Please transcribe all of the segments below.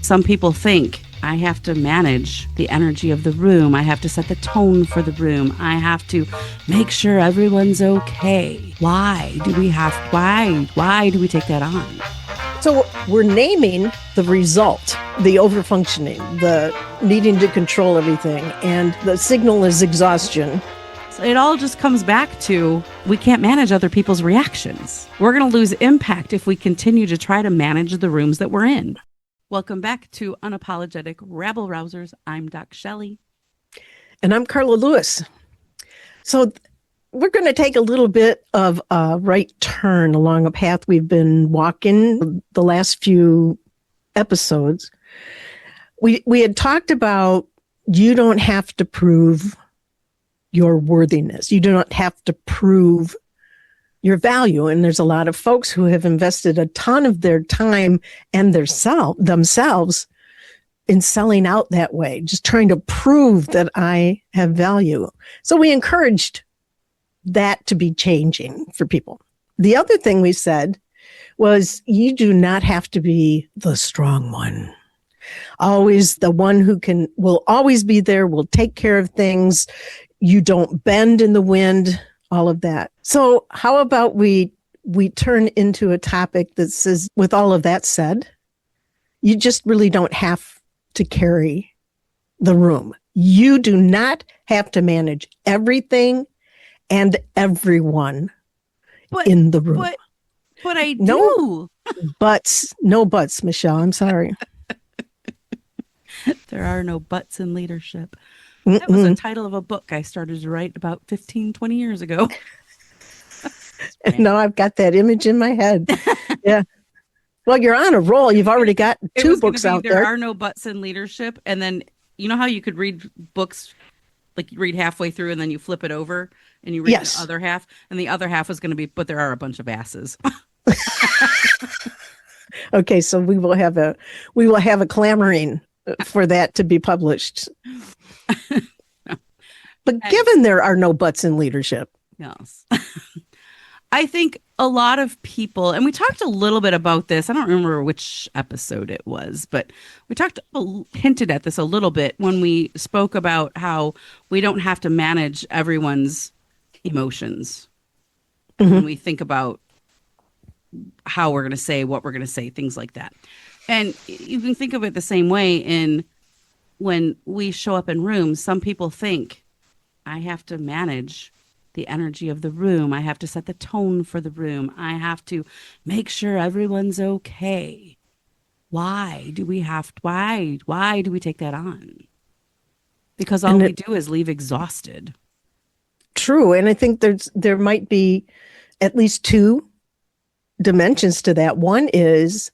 Some people think I have to manage the energy of the room. I have to set the tone for the room. I have to make sure everyone's okay. Why do we take that on? So we're naming the result, the overfunctioning, the needing to control everything, and the signal is exhaustion. So it all just comes back to we can't manage other people's reactions. We're going to lose impact if we continue to try to manage the rooms that we're in. Welcome back to Unapologetic Rabble-Rousers. I'm DocShellie. And I'm Carla Lewis. So we're going to take a little bit of a right turn along a path we've been walking the last few episodes. We had talked about you don't have to prove your worthiness. You do not have to prove your value. And there's a lot of folks who have invested a ton of their time and themselves in selling out that way, just trying to prove that I have value. So we encouraged that to be changing for people. The other thing we said was you do not have to be the strong one. Always the one who will always be there, will take care of things. You don't bend in the wind, all of that. So how about we turn into a topic that says, with all of that said, you just really don't have to carry the room. You do not have to manage everything and everyone in the room. But I do. No buts, Michelle. I'm sorry. There are no buts in leadership. That was the title of a book I started to write about 15, 20 years ago. And now I've got that image in my head. Yeah. Well, you're on a roll. You've already got two books out there. There are no buts in leadership. And then, you know how you could read books, like you read halfway through and then you flip it over and you read the other half. And the other half is going to be, but there are a bunch of asses. Okay. So we will have a clamoring for that to be published. But given there are no buts in leadership. Yes. I think a lot of people, and we talked a little bit about this. I don't remember which episode it was, but we hinted at this a little bit when we spoke about how we don't have to manage everyone's emotions when we think about how we're going to say, what we're going to say, things like that. And you can think of it the same way in when we show up in rooms. Some people think I have to manage the energy of the room. I have to set the tone for the room. I have to make sure everyone's okay. Why do we take that on? Because all we do is leave exhausted. True. And I think there might be at least two dimensions to that. One is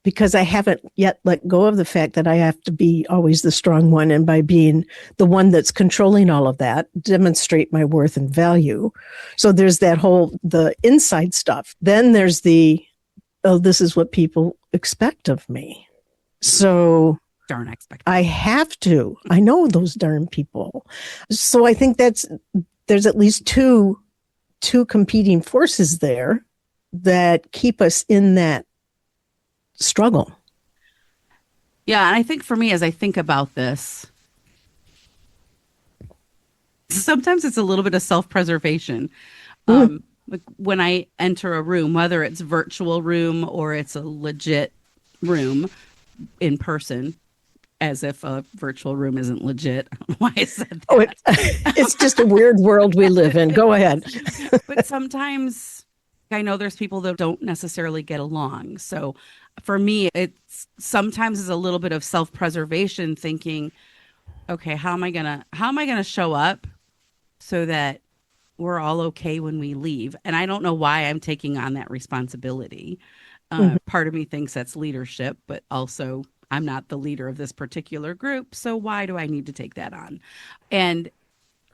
because I haven't yet let go of the fact that I have to be always the strong one. And by being the one that's controlling all of that, demonstrate my worth and value. So there's the inside stuff. Then there's this is what people expect of me. So darn expect. I have to. I know those darn people. So I think there's at least two competing forces there that keep us in that struggle. Yeah, and I think for me, as I think about this, sometimes it's a little bit of self-preservation. Like when I enter a room, whether it's virtual room or it's a legit room in person, as if a virtual room isn't legit. I don't know why I said that. Oh, it's just a weird world we live in. Go ahead. But sometimes I know there's people that don't necessarily get along. So for me, it's sometimes is a little bit of self-preservation, thinking, okay, how am I gonna show up so that we're all okay when we leave? And I don't know why I'm taking on that responsibility. Part of me thinks that's leadership, but also I'm not the leader of this particular group. So why do I need to take that on? And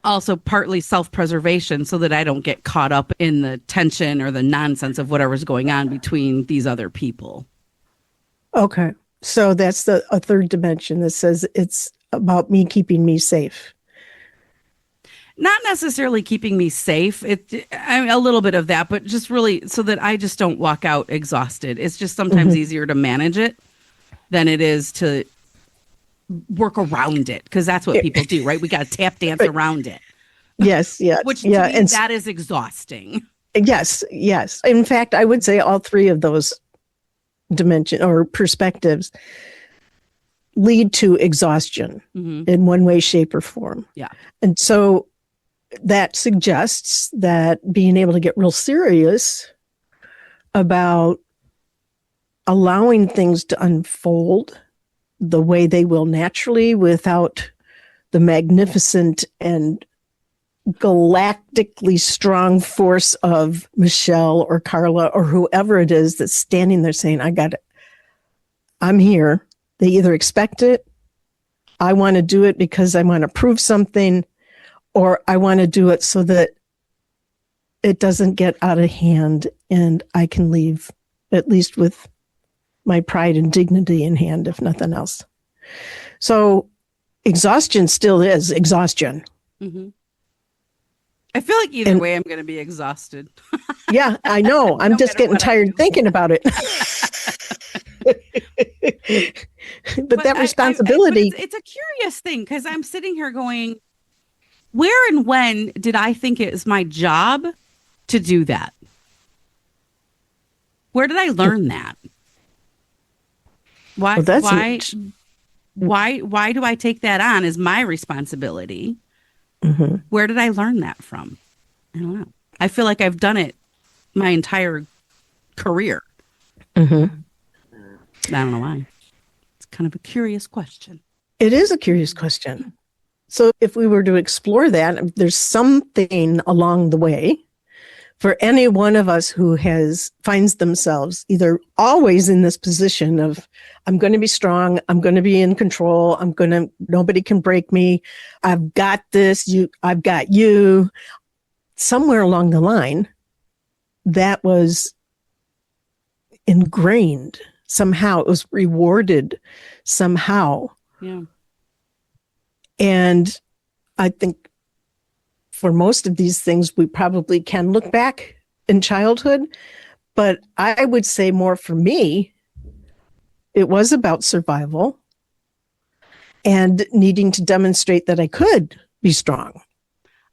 also partly self-preservation so that I don't get caught up in the tension or the nonsense of whatever's going on between these other people. Okay. So that's a third dimension that says it's about me keeping me safe. Not necessarily keeping me safe. I'm a little bit of that, but just really so that I just don't walk out exhausted. It's just sometimes easier to manage it than it is to work around it, because that's what people do, right? We got to tap dance Right. around it, Yes, yes, which to yeah, me, that is exhausting. yes, yes. In fact, I would say all three of those dimension or perspectives lead to exhaustion in one way, shape, or form. Yeah. And so that suggests that being able to get real serious about allowing things to unfold the way they will naturally without the magnificent and galactically strong force of Michelle or Carla or whoever it is that's standing there saying, I got it. I'm here. They either expect it, I want to do it because I want to prove something, or I want to do it so that it doesn't get out of hand and I can leave at least with my pride and dignity in hand, if nothing else. So exhaustion still is exhaustion. Mm-hmm. I feel like either way, I'm going to be exhausted. Yeah, I know. I'm No just matter getting tired thinking about it. but that responsibility. But it's a curious thing, because I'm sitting here going, where and when did I think it was my job to do that? Where did I learn that? Why? Why do I take that on as my responsibility? Mm-hmm. Where did I learn that from? I don't know. I feel like I've done it my entire career. Mm-hmm. I don't know why. It's kind of a curious question. It is a curious question. So if we were to explore that, there's something along the way for any one of us who finds themselves either always in this position of, I'm going to be strong, I'm going to be in control, nobody can break me, I've got this, I've got you. Somewhere along the line, that was ingrained somehow. It was rewarded somehow. Yeah. And I think for most of these things, we probably can look back in childhood. But I would say more for me, it was about survival and needing to demonstrate that I could be strong.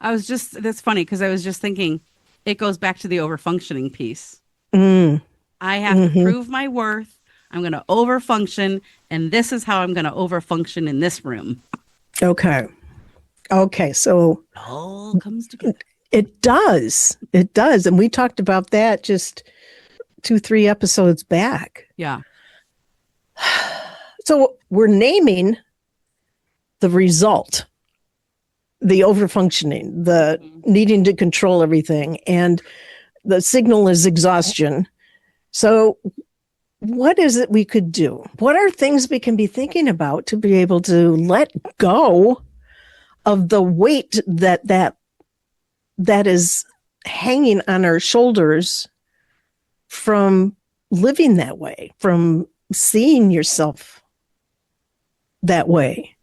That's funny, because I was just thinking, it goes back to the overfunctioning piece. I have to prove my worth. I'm going to overfunction, and this is how I'm going to overfunction in this room. Okay. So it all comes together. It does. And we talked about that just 2-3 episodes back. Yeah. So we're naming the result, the overfunctioning, the needing to control everything, and the signal is exhaustion. So what is it we could do? What are things we can be thinking about to be able to let go of the weight that is hanging on our shoulders from living that way, from seeing yourself that way?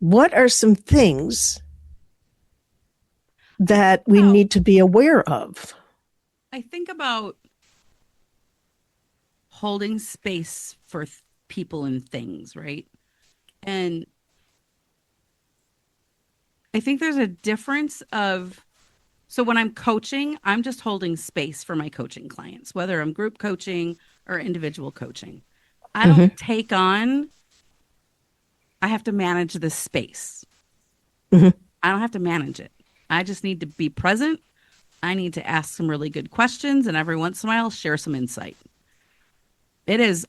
What are some things that we need to be aware of? I think about holding space for people and things, right? And I think there's a difference so when I'm coaching, I'm just holding space for my coaching clients, whether I'm group coaching or individual coaching. I don't take on, I have to manage this space. I don't have to manage it. I just need to be present. I need to ask some really good questions, and every once in a while share some insight. It is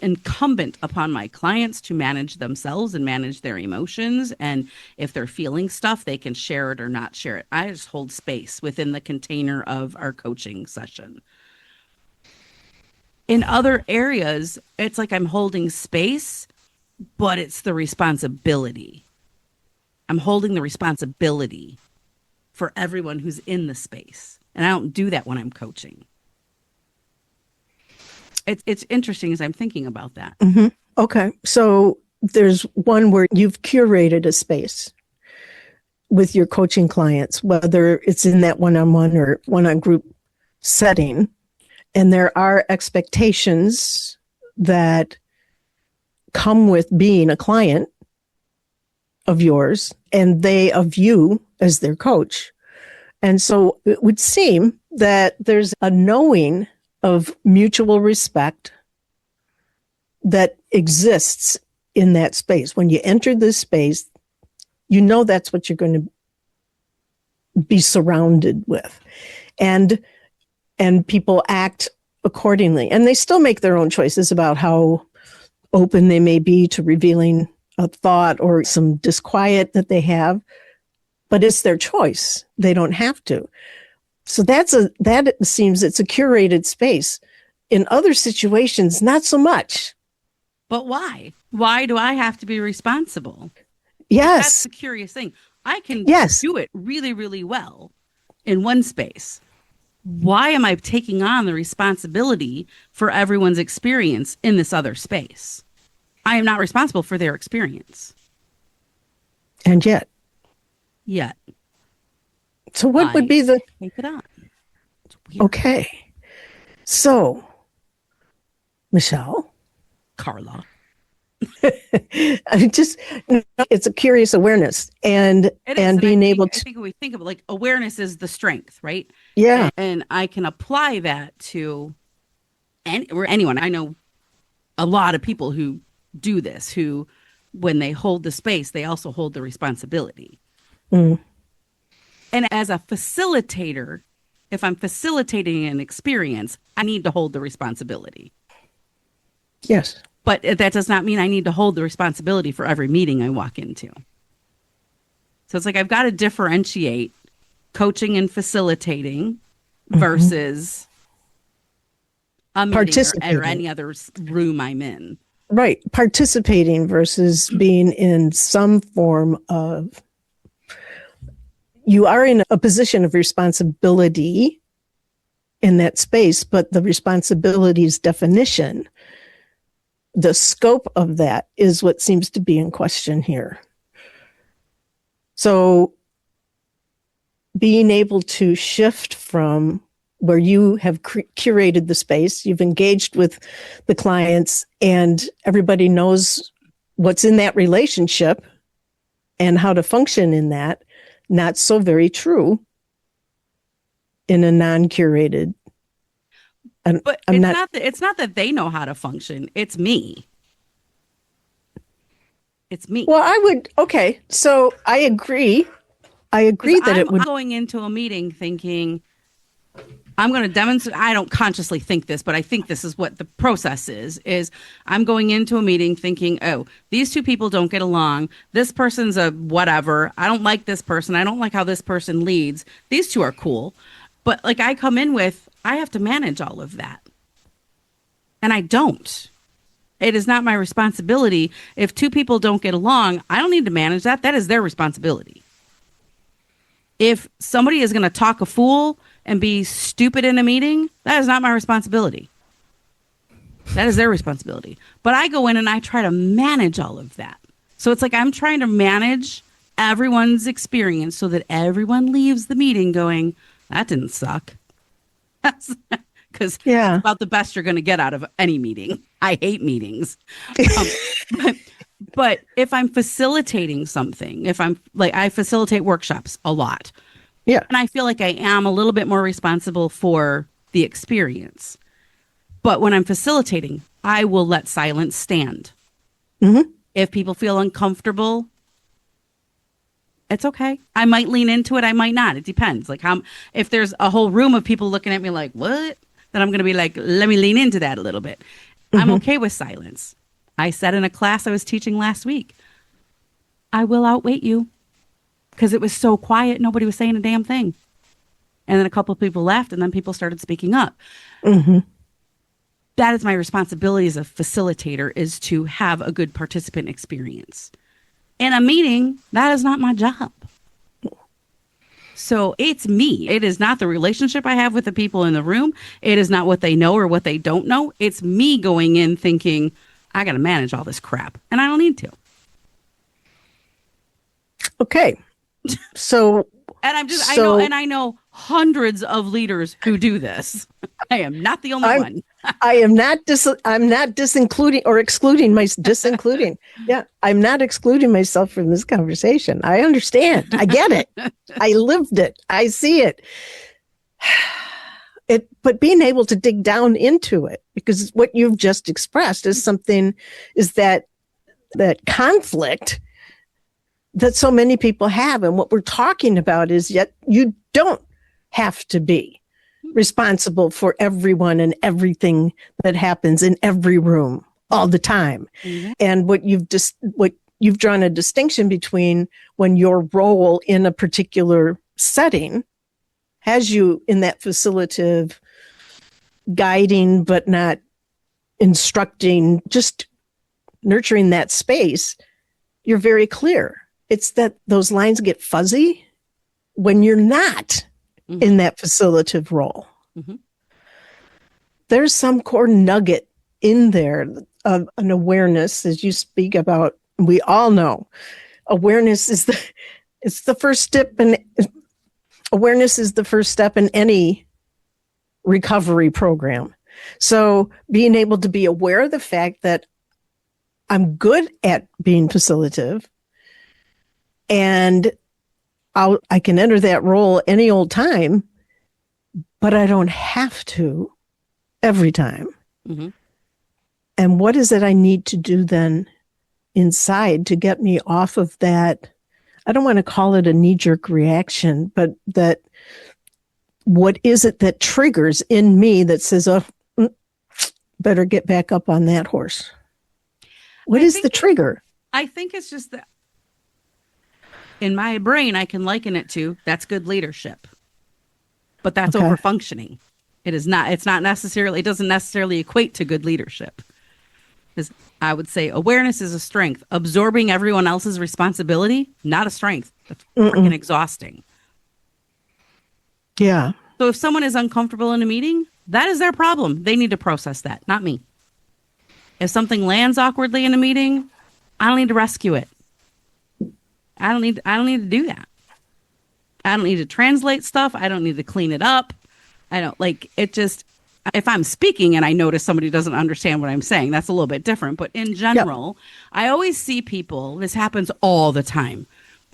incumbent upon my clients to manage themselves and manage their emotions. And if they're feeling stuff, they can share it or not share it. I just hold space within the container of our coaching session. In other areas, it's like I'm holding space, but it's the responsibility. I'm holding the responsibility for everyone who's in the space. And I don't do that when I'm coaching. It's interesting as I'm thinking about that. Okay. So there's one where you've curated a space with your coaching clients, whether it's in that one-on-one or one-on group setting. And there are expectations that come with being a client of yours and they of you as their coach. And so it would seem that there's a knowing of mutual respect that exists in that space. When you enter this space, you know that's what you're going to be surrounded with. And people act accordingly. And they still make their own choices about how open they may be to revealing a thought or some disquiet that they have, but it's their choice. They don't have to. So that seems it's a curated space. In other situations, not so much. But why? Why do I have to be responsible? Yes. That's the curious thing. I can Yes. do it really, really well in one space. Why am I taking on the responsibility for everyone's experience in this other space? I am not responsible for their experience. And yet. So what would be the... Take it on. It's weird. Okay. So, Michelle. Carla. It's a curious awareness and being able to... I think when we think of it, like awareness is the strength, right? Yeah. And I can apply that to anyone. I know a lot of people who do this, who, when they hold the space, they also hold the responsibility. Mm. And as a facilitator, if I'm facilitating an experience, I need to hold the responsibility. Yes. But that does not mean I need to hold the responsibility for every meeting I walk into. So it's like I've got to differentiate coaching and facilitating versus a meeting or any other room I'm in. Right. Participating versus being in some form of... You are in a position of responsibility in that space, but the responsibility's definition, the scope of that is what seems to be in question here. So being able to shift from where you have curated the space, you've engaged with the clients, and everybody knows what's in that relationship and how to function in that. Not so very true in a non-curated. But it's not that they know how to function. It's me. It's me. Well, okay. So I agree. I'm going into a meeting thinking, I'm going to demonstrate. I don't consciously think this, but I think this is what the process is I'm going into a meeting thinking, oh, these two people don't get along. This person's a whatever. I don't like this person. I don't like how this person leads. These two are cool. But like I come in with, I have to manage all of that. And I don't. It is not my responsibility. If two people don't get along, I don't need to manage that. That is their responsibility. If somebody is going to talk a fool and be stupid in a meeting, that is not my responsibility. That is their responsibility. But I go in and I try to manage all of that. So it's like I'm trying to manage everyone's experience so that everyone leaves the meeting going, that didn't suck. Because it's about the best you're going to get out of any meeting. I hate meetings. But if I'm facilitating something, if I'm like, I facilitate workshops a lot. Yeah. And I feel like I am a little bit more responsible for the experience. But when I'm facilitating, I will let silence stand. Mm-hmm. If people feel uncomfortable, it's okay. I might lean into it. I might not. It depends. Like if there's a whole room of people looking at me like, what? Then I'm going to be like, let me lean into that a little bit. Mm-hmm. I'm okay with silence. I said in a class I was teaching last week, I will outweight you. Because it was so quiet, nobody was saying a damn thing. And then a couple of people left, and then people started speaking up. Mm-hmm. That is my responsibility as a facilitator, is to have a good participant experience. In a meeting, that is not my job. So it's me. It is not the relationship I have with the people in the room. It is not what they know or what they don't know. It's me going in thinking, I got to manage all this crap, and I don't need to. Okay. So And So I know hundreds of leaders who do this. I am not the only I'm one. I am not I'm not disincluding or excluding my disincluding. Yeah, I'm not excluding myself from this conversation. I understand. I get it. I lived it. I see it. But being able to dig down into it, because what you've just expressed is something, is that conflict that so many people have. And what we're talking about is, yet you don't have to be responsible for everyone and everything that happens in every room all the time. Mhm. And what you've drawn a distinction between when your role in a particular setting has you in that facilitative guiding, but not instructing, just nurturing that space. You're very clear. It's that those lines get fuzzy when you're not in that facilitative role. Mhm. There's some core nugget in there of an awareness, as you speak about. We all know awareness is the first step, and awareness is the first step in any recovery program. So being able to be aware of the fact that I'm good at being facilitative, and I can enter that role any old time, but I don't have to every time. Mm-hmm. And what is it I need to do then inside to get me off of that? I don't want to call it a knee-jerk reaction, but that what is it that triggers in me that says, oh, better get back up on that horse? What is the trigger? I think it's just that in my brain, I can liken it to that's good leadership, but that's over functioning. It doesn't necessarily equate to good leadership. Because I would say awareness is a strength. Absorbing everyone else's responsibility, not a strength. That's freaking exhausting. Yeah. So if someone is uncomfortable in a meeting, that is their problem. They need to process that, not me. If something lands awkwardly in a meeting, I don't need to rescue it. I don't need to do that. I don't need to translate stuff. I don't need to clean it up. I don't like it. Just if I'm speaking and I notice somebody doesn't understand what I'm saying, that's a little bit different. But in general, I always see people, this happens all the time.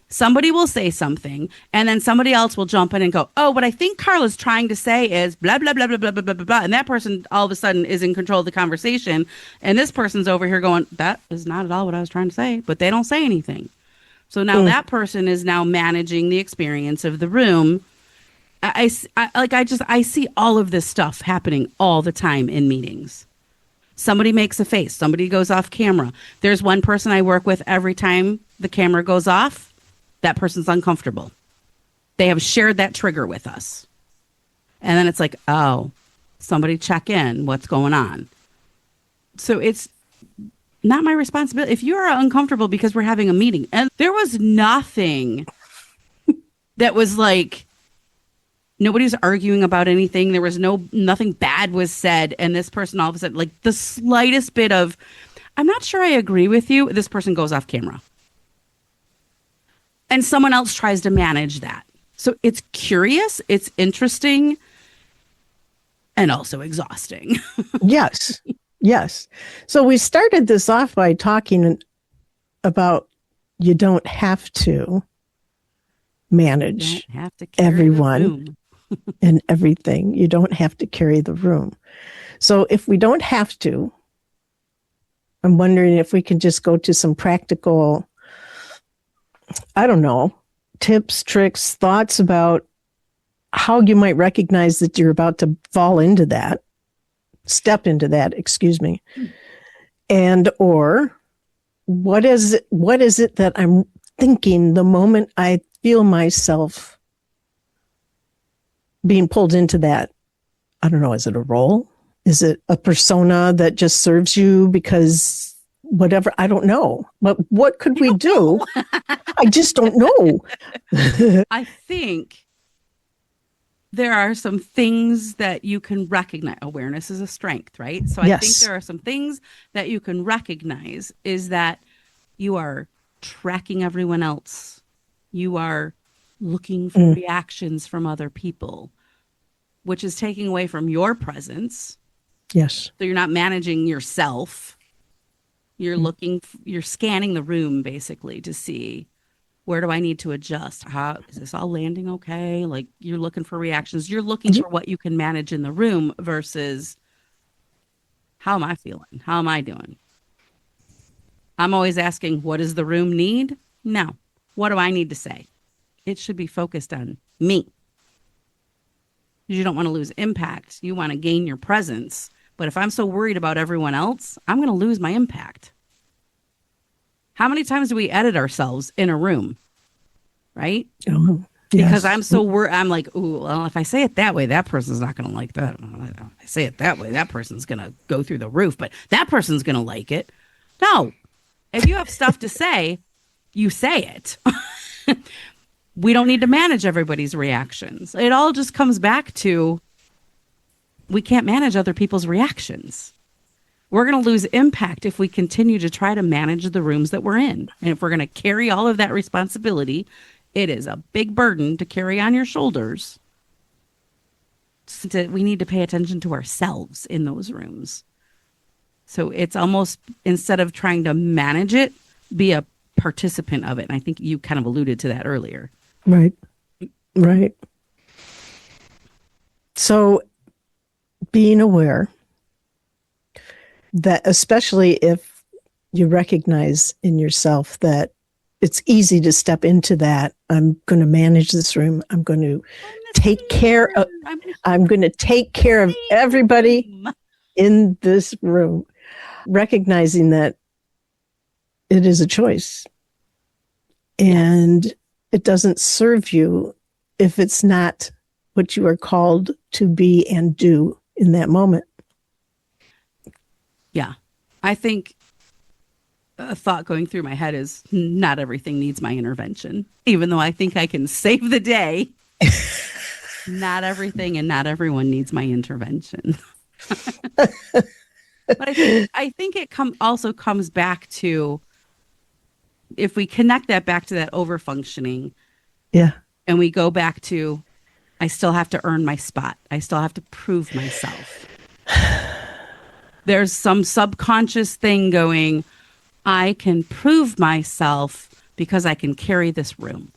Somebody will say something and then somebody else will jump in and go, oh, what I think Carla's trying to say is blah, blah, blah, blah, blah, blah, blah, blah, blah. And that person all of a sudden is in control of the conversation. And this person's over here going, that is not at all what I was trying to say, but they don't say anything. So now that person is now managing the experience of the room. I see all of this stuff happening all the time in meetings. Somebody makes a face. Somebody goes off camera. There's one person I work with every time the camera goes off, that person's uncomfortable. They have shared that trigger with us. And then it's like, oh, somebody check in. What's going on? So it's not my responsibility. If you are uncomfortable because we're having a meeting, and there was nothing that was like, nobody was arguing about anything. There was nothing bad was said. And this person all of a sudden, like the slightest bit of, I'm not sure I agree with you. This person goes off camera. And someone else tries to manage that. So it's curious, it's interesting, and also exhausting. Yes. Yes. So we started this off by talking about you don't have to manage You don't have to carry everyone and everything. You don't have to carry the room. So if we don't have to, I'm wondering if we can just go to some practical, I don't know, tips, tricks, thoughts about how you might recognize that you're about to fall into that. Step into that, excuse me. And or what is it that I'm thinking the moment I feel myself being pulled into that? I don't know, is it a role? Is it a persona that just serves you because whatever? I don't know. But what could we do? I just don't know. I think there are some things that you can recognize. Awareness is a strength, right? So I think there are some things that you can recognize is that you are tracking everyone else. You are looking for Mm, reactions from other people, which is taking away from your presence. yes. So you're not managing yourself. Mm, You're scanning the room basically to see where do I need to adjust? How is this all landing okay? Like you're looking for reactions. You're looking y- for what you can manage in the room versus how am I feeling? How am I doing? I'm always asking, what does the room need? No. What do I need to say? It should be focused on me. You don't want to lose impact. You want to gain your presence. But if I'm so worried about everyone else, I'm going to lose my impact. How many times do we edit ourselves in a room, right? oh, Because I'm yes. so worried. I'm like, ooh, well, if I say it that way, that person's not going to like that. If I say it that way, that person's going to go through the roof, but that person's going to like it. No. If you have stuff to say, you say it. We don't need to manage everybody's reactions. It all just comes back to we can't manage other people's reactions. We're going to lose impact if we continue to try to manage the rooms that we're in. And if we're going to carry all of that responsibility, it is a big burden to carry on your shoulders. We need to pay attention to ourselves in those rooms. So it's almost instead of trying to manage it, be a participant of it. And I think you kind of alluded to that earlier. Right. Right. So being aware that, especially if you recognize in yourself that it's easy to step into that, I'm going to manage this room. I'm going to I'm the take care of, savior. I'm I'm going to take care of the everybody room. in this room, recognizing that it is a choice Yes. and it doesn't serve you if it's not what you are called to be and do in that moment. Yeah. I think a thought going through my head is not everything needs my intervention. Even though I think I can save the day, not everything and not everyone needs my intervention. But I think it also comes back to if we connect that back to that over functioning Yeah. and we go back to I still have to earn my spot. I still have to prove myself. There's some subconscious thing going, I can prove myself because I can carry this room.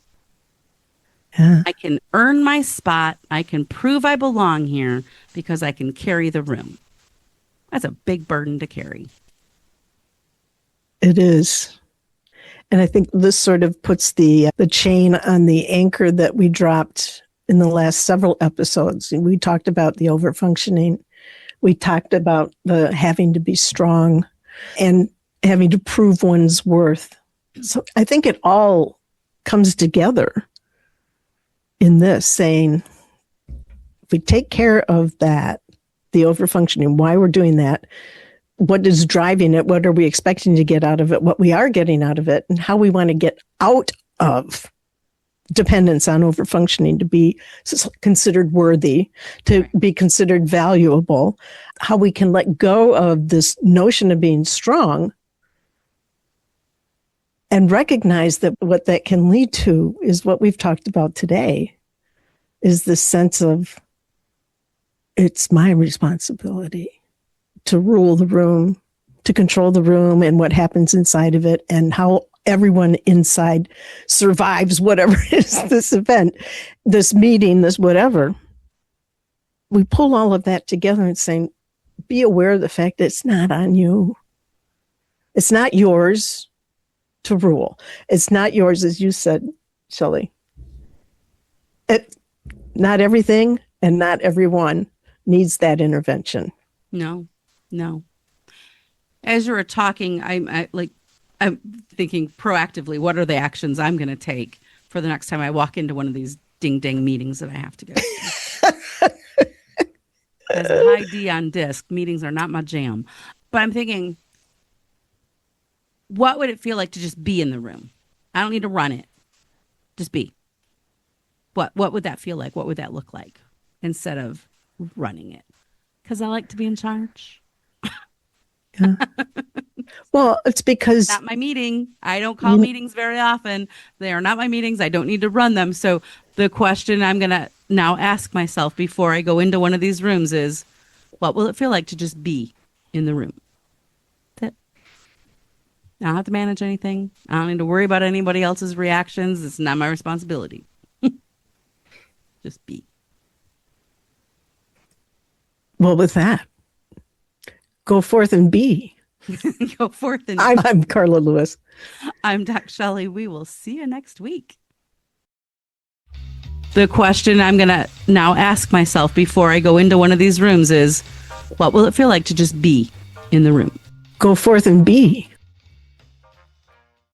Yeah. I can earn my spot. I can prove I belong here because I can carry the room. That's a big burden to carry. It is. And I think this sort of puts the chain on the anchor that we dropped in the last several episodes. We talked about the overfunctioning. We talked about the having to be strong and having to prove one's worth. So I think it all comes together in this saying, if we take care of that, the overfunctioning, why we're doing that, what is driving it, what are we expecting to get out of it, what we are getting out of it, and how we want to get out of dependence on overfunctioning to be considered worthy, to Right. be considered valuable, how we can let go of this notion of being strong and recognize that what that can lead to is what we've talked about today, is this sense of it's my responsibility to rule the room, to control the room and what happens inside of it, and how everyone inside survives whatever is this event, this meeting, this whatever. We pull all of that together and saying, be aware of the fact that it's not on you. It's not yours to rule. It's not yours, as you said, Shelley. It, not everything and not everyone needs that intervention. No, no. As you were talking, I'm thinking proactively, what are the actions I'm going to take for the next time I walk into one of these ding ding meetings that I have to go to? As a high D on disc, meetings are not my jam. But I'm thinking, what would it feel like to just be in the room? I don't need to run it. Just be. What would that feel like? What would that look like instead of running it? Because I like to be in charge. Yeah. Well, it's because Not my meeting. I don't call meetings very often. They are not my meetings. I don't need to run them. So the question I'm going to now ask myself before I go into one of these rooms is, what will it feel like to just be in the room? That's it. I don't have to manage anything. I don't need to worry about anybody else's reactions. It's not my responsibility. Just be. well, with that, go forth and be. Go forth and I'm Carla Lewis. I'm DocShellie. We will see you next week. The question I'm going to now ask myself before I go into one of these rooms is, what will it feel like to just be in the room? Go forth and be.